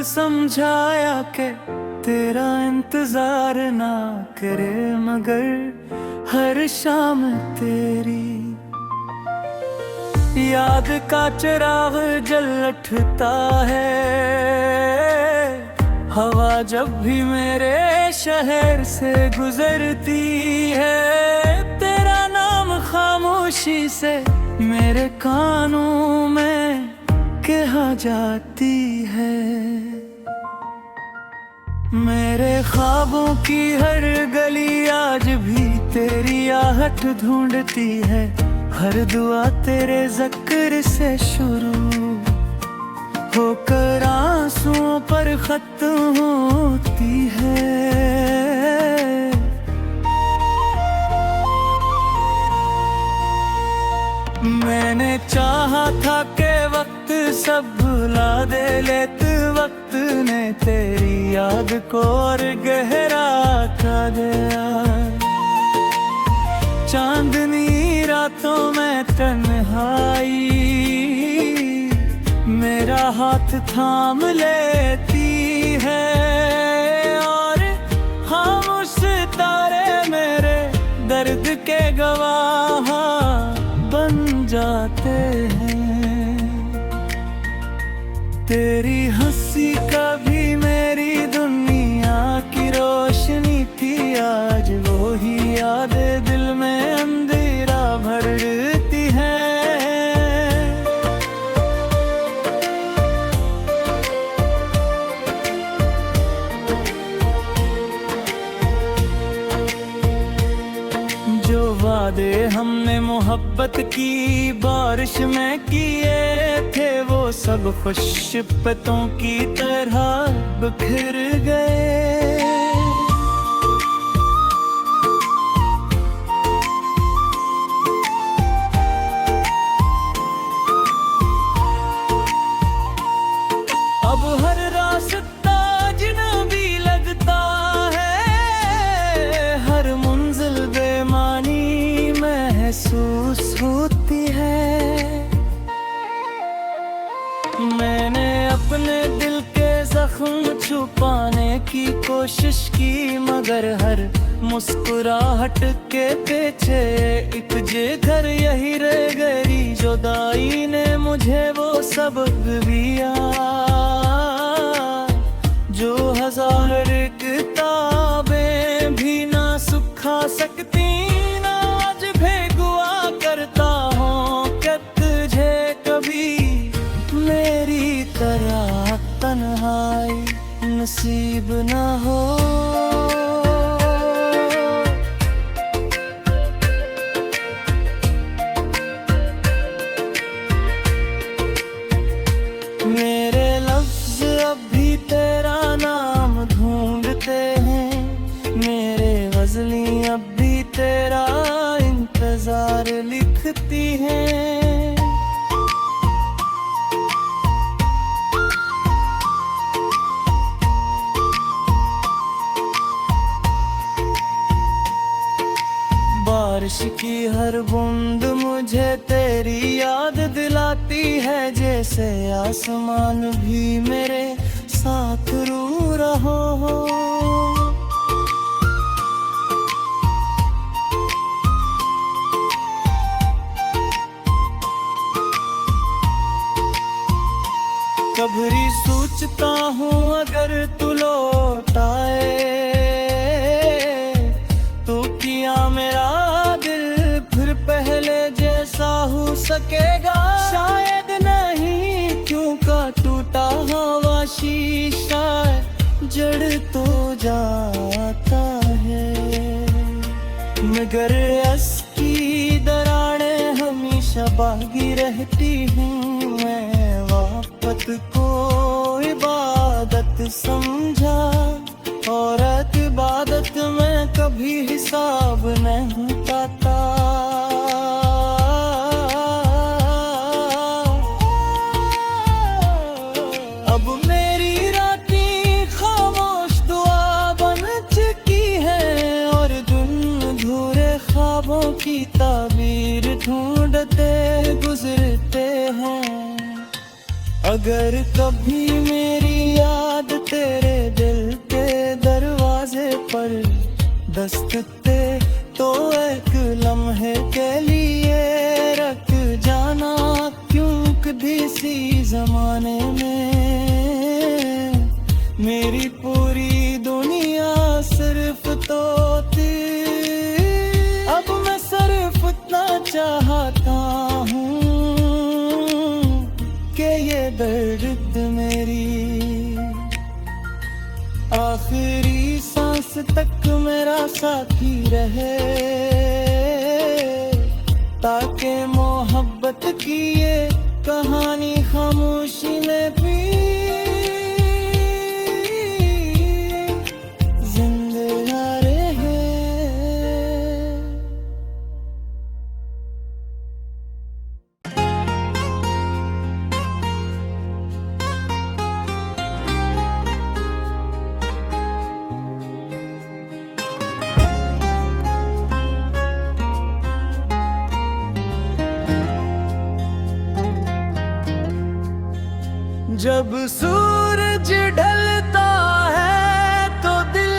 समझाया कि तेरा इंतजार ना करे, मगर हर शाम तेरी याद का चिराग जल उठता है। हवा जब भी मेरे शहर से गुजरती है, तेरा नाम खामोशी से मेरे कानों में कहा जाती है। मेरे ख्वाबों की हर गली आज भी तेरी आहट ढूंढती है। हर दुआ तेरे ज़िक्र से शुरू होकर आंसुओं पर खत्म होती है। मैंने चाहा था कि वक्त सब भुला दे, लेते वक्त ने तेरी याद को और गहरा कर दिया। चांदनी रातों में तन्हाई मेरा हाथ थाम लेती है, और खामोश तारे मेरे दर्द के गवाह बन जाते हैं। तेरी हंसी कभी मेरी दुनिया की रोशनी थी, आज वो ही यादें दिल में अंधेरा भरती है। जो वादे हमने मोहब्बत की बारिश में किए थे, वो सब खुश पत्तों की तरह बिखर गए। अब हर रास्ता अजनबी लगता है, हर मंजिल बेमानी महसूस होती है। मैंने अपने दिल के जख्म छुपाने की कोशिश की, मगर हर मुस्कुराहट के पीछे एक जिगर यही रह गई। जुदाई ने मुझे वो सबक दिया जो हजार किताबें भी ना सुखा सकती। ना आज भेगुआ करता हूँ कि तुझे कभी मेरी तरह तन्हाई नसीब ना हो। मेरे लफ्ज अब भी तेरा नाम ढूंढते हैं, मेरे गज़लें अब भी तेरा इंतजार लिखती हैं। बारिश की हर बूंद मुझे तेरी याद दिलाती है, जैसे आसमान भी मेरे साथ रो रहा हो। कभी सोचता हूँ अगर तू लौट आए, तो क्या मेरा दिल फिर पहले जैसा हो सकेगा। शायद नहीं, क्यों का टूटा हुआ शीशा जड़ तो जाता है, मगर इसकी दरारें हमेशा बागी रहती हैं। मैं वापस को इबादत समझा, और इबादत में कभी हिसाब नहीं पाता। अब मेरी रातें खामोश दुआ बन चुकी है, और दिन धूरे ख्वाबों की ताबीर ढूंढते गुजरते हैं। अगर कभी मेरी याद मेरी पूरी दुनिया सिर्फ तोती। अब मैं सिर्फ इतना चाहता हूँ कि ये दर्द मेरी आखिरी सांस तक मेरा साथी रहे, ताकि मोहब्बत की ये कहानी खामोशी में भी जिंदा रहे। जब सूरज ढलता है तो दिल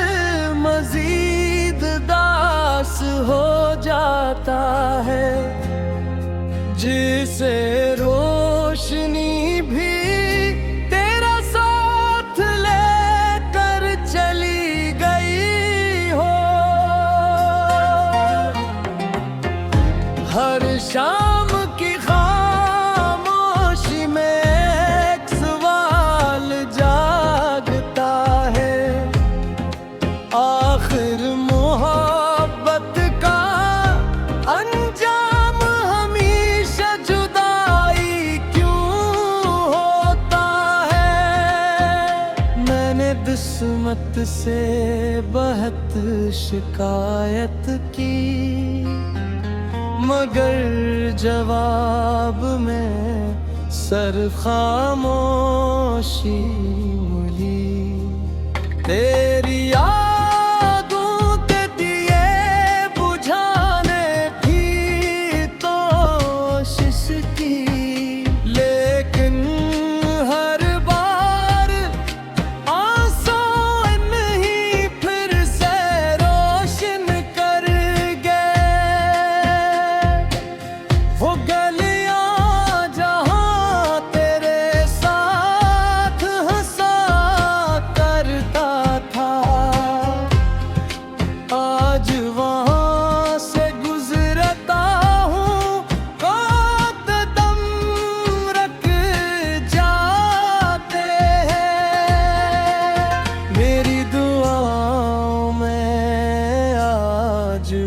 मजीद दास हो जाता है, जिसे रोशनी भी तेरा साथ लेकर चली गई हो। हर शाम की खामोशी में जागता है, आखिर मोहब्बत का अंजाम हमेशा जुदाई क्यों होता है। मैंने किस्मत से बहुत शिकायत की, मगर जवाब में सिर्फ खामोशी मिली। तेरी यादों के दिए बुझाने की कोशिश की, लेकिन हर बार आंसू नहीं फिर से रोशन कर गए। वो गलियां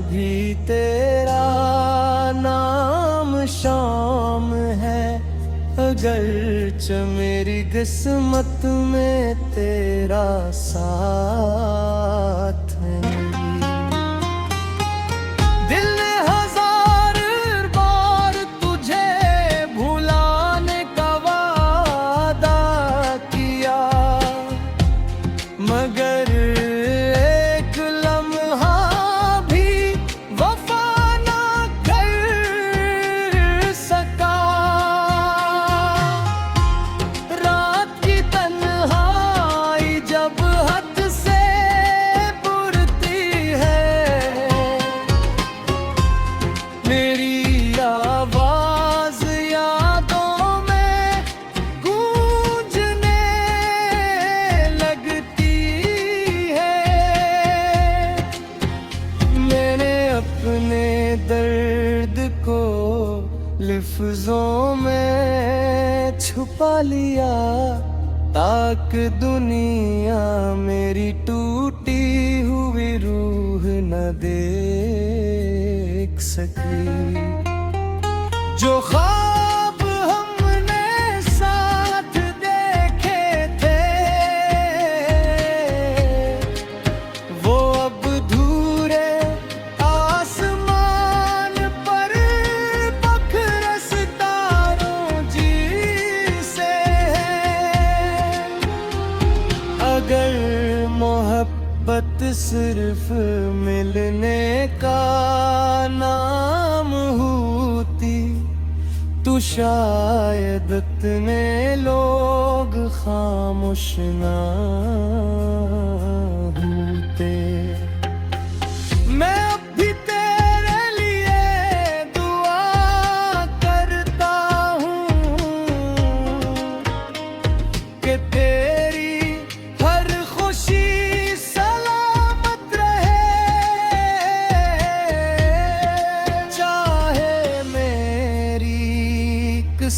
भी तेरा नाम शाम है, अगरचे मेरी किस्मत में तेरा साथ नहीं। दिल ने हजार बार तुझे भुलाने का वादा किया, मगर एक लम्हा दर्द को लफ्जों में छुपा लिया, ताकि दुनिया मेरी टूटी हुई रूह न देख सकी। जो ख्वाब हमने साथ देखे थे वो अब धूरे मोहब्बत सिर्फ मिलने का नाम होती तो शायद इतने लोग खामोश ना होते। मैं अब भी तेरे लिए दुआ करता हूँ कि तेरी हर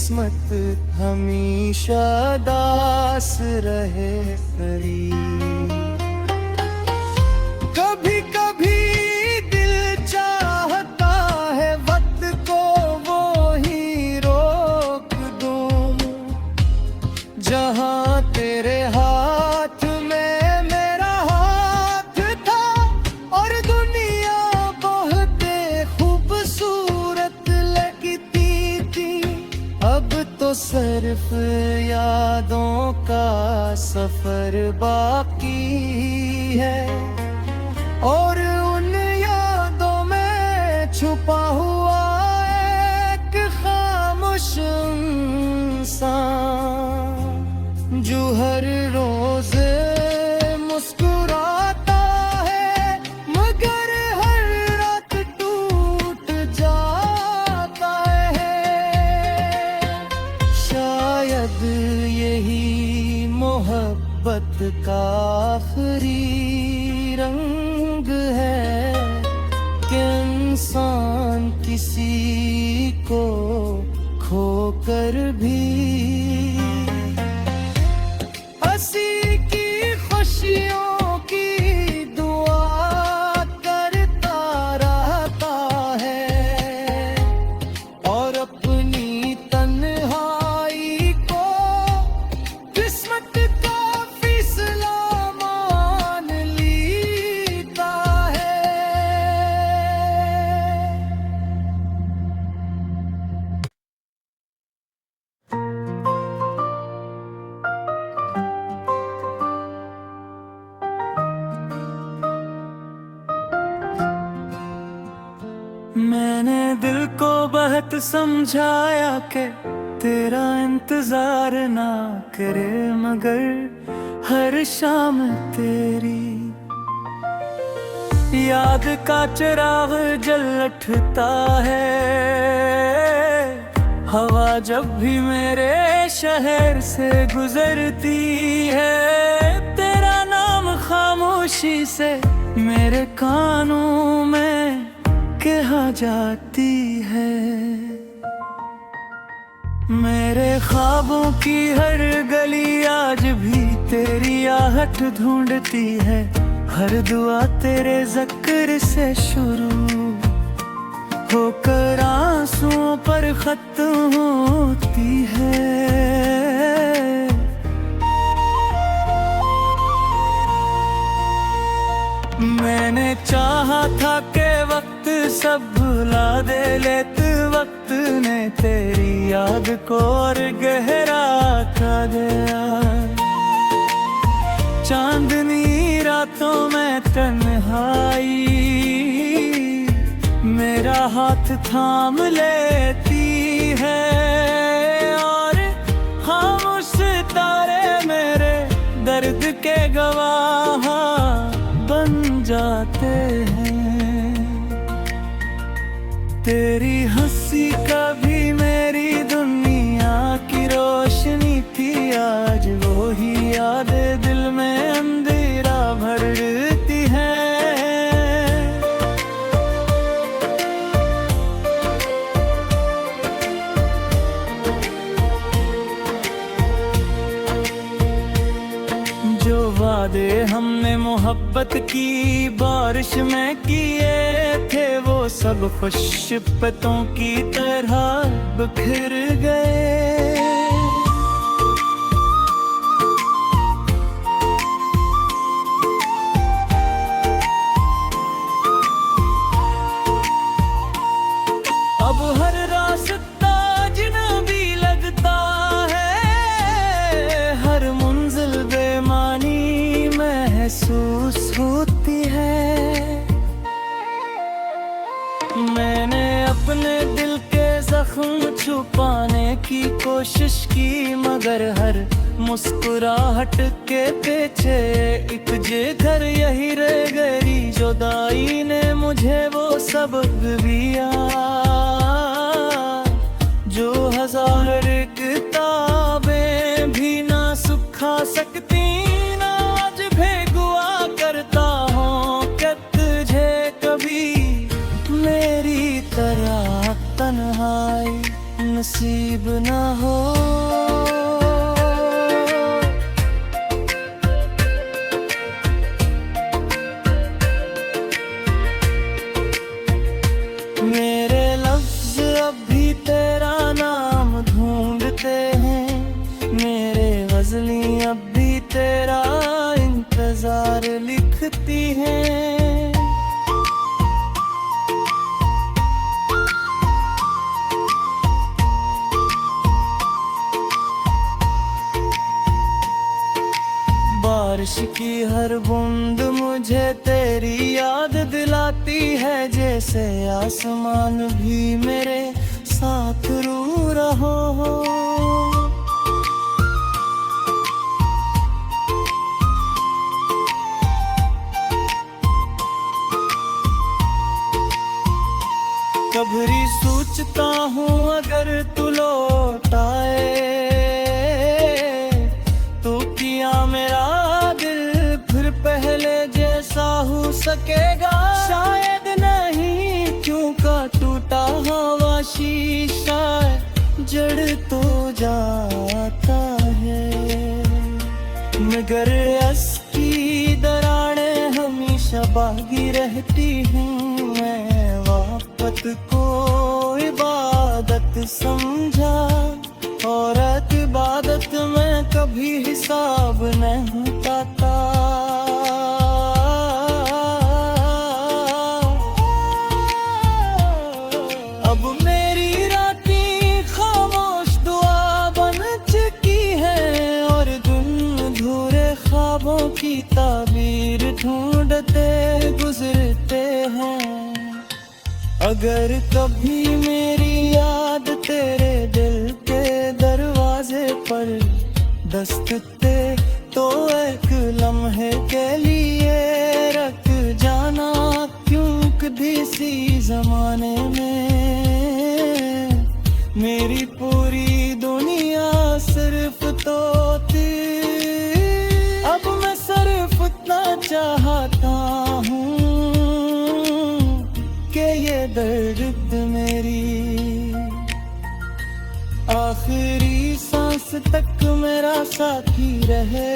किस्मत हमेशा दास रहे करीब। कभी कभी दिल चाहता है वक्त को वो ही रोक दूं, जहां तेरे हाथ में मेरा हाथ था और दुनिया बहुते खूबसूरत लगती थी। अब तो सिर्फ यादों का सफर बाकी है और उन यादों में छुपा हुआ एक खामोश इंसान जो हर रोज मुस्कुराता है मगर हर रात टूट जाता है। शायद यही मोहब्बत का आखिरी रंग है कि इंसान किसी को खोकर भी हंसी की खुशियों की दुआ करता रहता है और अपनी तन्हाई को किस्मत का फैसला मान लीता है। मैंने दिल को बहुत समझाया कि तेरा इंतजार ना करे मगर हर शाम तेरी याद का चिराग जल उठता है। हवा जब भी मेरे शहर से गुजरती है तेरा नाम खामोशी से मेरे कानों में कहा जाती है। मेरे ख्वाबों की हर गली आज भी तेरी आहट ढूंढती है। हर दुआ तेरे ज़िक्र से शुरू होकर आंसुओं पर खत्म होती है। मैंने चाहा था कि वक्त सब भुला दे लेते वक्त ने तेरी याद को और गहरा कर दिया। चांदनी रातों में तन्हाई मेरा हाथ थाम लेती है और खामोश तारे मेरे दर्द के गवाह बन जाते हैं। तेरी हंसी कभी मेरी दुनिया की रोशनी थी आज वो ही यादें दिल में अंधेरा भरती है। जो वादे हमने मोहब्बत की बारिश में किए थे वो सब खुश पत्तों की तरह बिखर गए। अब हर रास्ता अजनबी लगता है, हर मंजिल बेमानी महसूस होती है। मैंने अपने दिल के जख्म छुपाने की कोशिश की मगर हर मुस्कुराहट के पीछे एक जिगर यही रह गई। जुदाई ने मुझे वो सबक दिया जो हजार किताबें भी ना सुखा सकती। ना आज भेगुआ करता हूँ कि तुझे कभी मेरी तरह तन्हाई नसीब ना हो। दिखती हैं। बारिश की हर बूंद मुझे तेरी याद दिलाती है, जैसे आसमान भी मेरे साथ रू रहा हो। कभी सोचता हूँ अगर तू लौट आए तो किया मेरा दिल फिर पहले जैसा हो सकेगा। शायद नहीं, क्यों का टूटा हवा शीशा जड़ तो जाता है, मगर इसकी दरारें हमेशा बागी रहती हैं। मैं वापत को इबादत समझा, और इबादत में कभी हिसाब नहीं पाता। अब मेरी रातें खामोश दुआ बन चुकी है, और दिन धूरे ख्वाबों की ताबीर ढूंढते गुजरते हैं। अगर कभी मेरी याद तेरे दिल के दरवाजे पर दस्तकते तो एक लम्हे के लिए रख जाना, क्यों किसी जमाने में मेरी पूरी दुनिया सिर्फ तो थी। अब मैं सिर्फ इतना चाहता हूँ कि ये दर्द मेरी आखिरी सांस तक मेरा साथी रहे,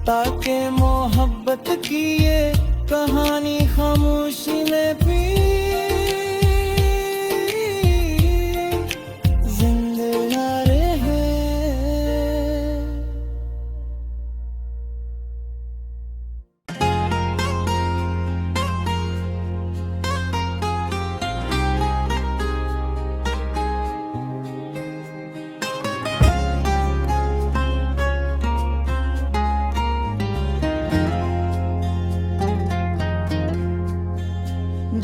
ताकि मोहब्बत की ये कहानी खामोशी में भी जिंदा रहे।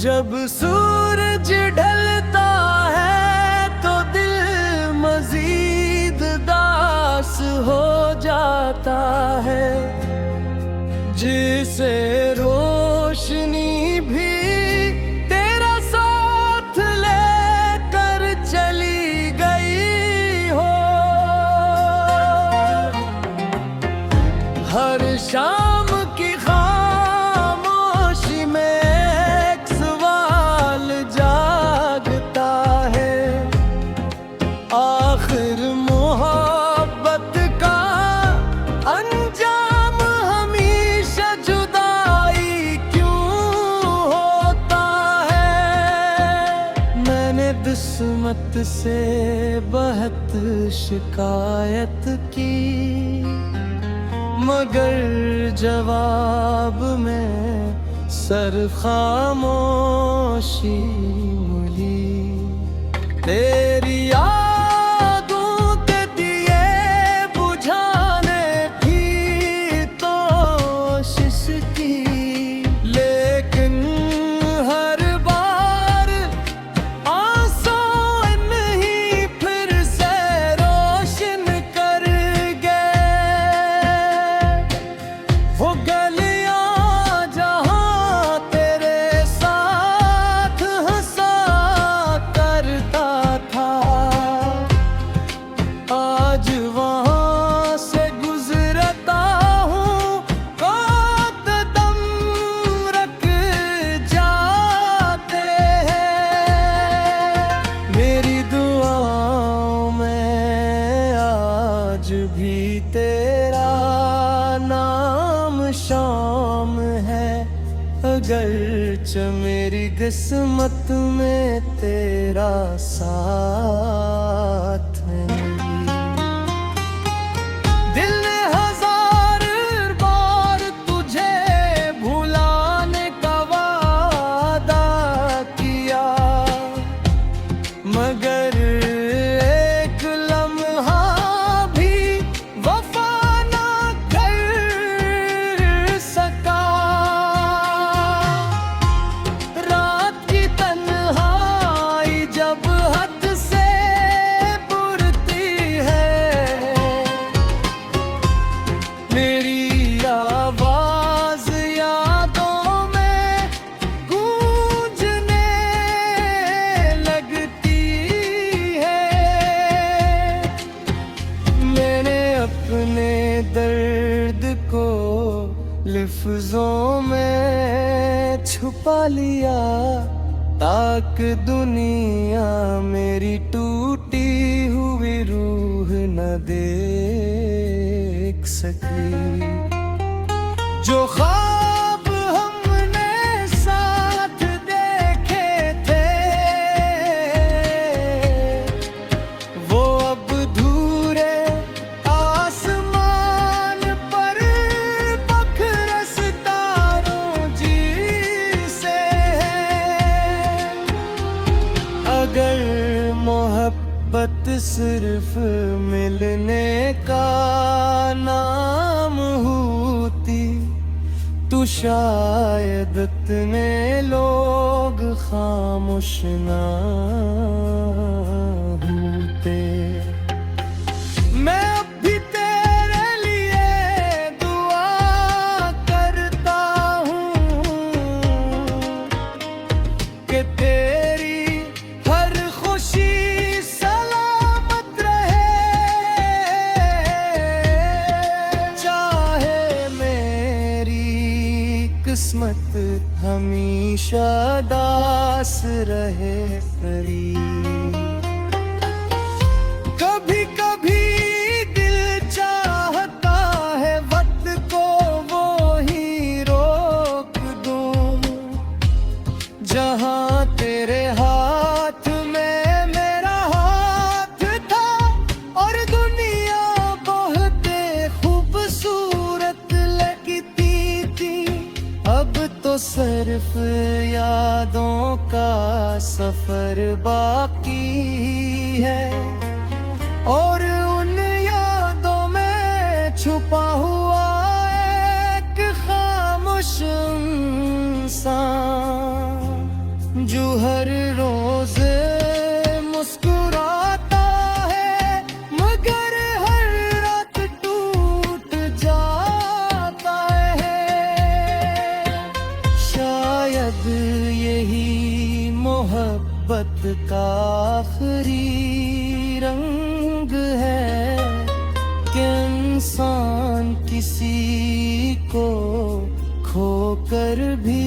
जब सूरज ढलता है तो दिल मजीद दास हो जाता है, जिसे रोशनी भी तेरा साथ लेकर चली गई हो। हर शाम की खामोशी में जागता है, आखिर मोहब्बत का अंजाम हमेशा जुदाई क्यों होता है। मैंने किस्मत से बहुत शिकायत की, मगर जवाब में सिर्फ खामोशी मिली। तेरी यादों के दिए बुझाने की कोशिश की, लेकिन हर बार आंसू नहीं फिर से रोशन कर गए। वो गलियां शाम है, अगरचे मेरी किस्मत में तेरा साथ नहीं। दिल ने हजार बार शायद को लफ्जों में छुपा लिया, ताकि दुनिया मेरी टूटी हुई रूह न देख सकी। जो ख्वाब हमने साथ देखे थे वो अब धूरे आसमान पर बखरे सितारों जी से है। अगर मोहब्बत सिर्फ मिलने का नाम होती तो शायद इतने लोग खामोश ना होते। मैं अब भी तेरे लिए दुआ करता हूँ कि तेरी हर खुशी सलामत रहे, चाहे मेरी किस्मत हमेशा दास रहे करीब। कभी कभी दिल चाहता है वक्त को वो ही रोक दूं, जहां तेरे हाथ में मेरा हाथ था और दुनिया बहुत खूबसूरत लगती थी। अब तो सिर्फ यादों का सफर बाकी है और उन यादों में छुपा हुआ एक खामोश इंसान जो हर रोज मुस्कुराता है मगर हर रात टूट जाता है। शायद यही मोहब्बत का आखिरी रंग है कि इंसान किसी को खोकर भी